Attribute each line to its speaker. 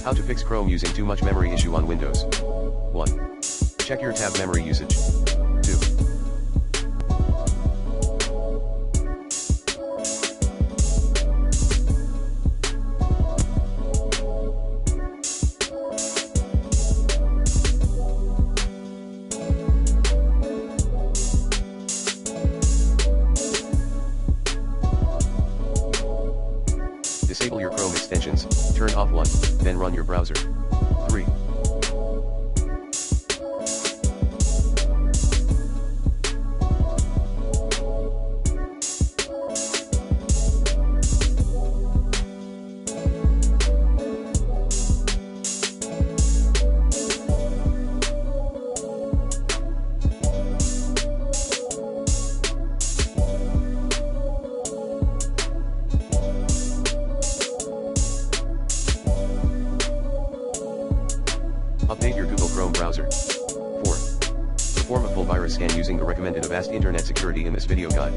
Speaker 1: How to fix Chrome using too much memory issue on Windows. 1. Check your tab memory usage. 2. Disable your Chrome extensions, turn off one, then run your browser. 3. Update your Google Chrome browser. 4. Perform a full virus scan using the recommended Avast Internet Security in this video guide.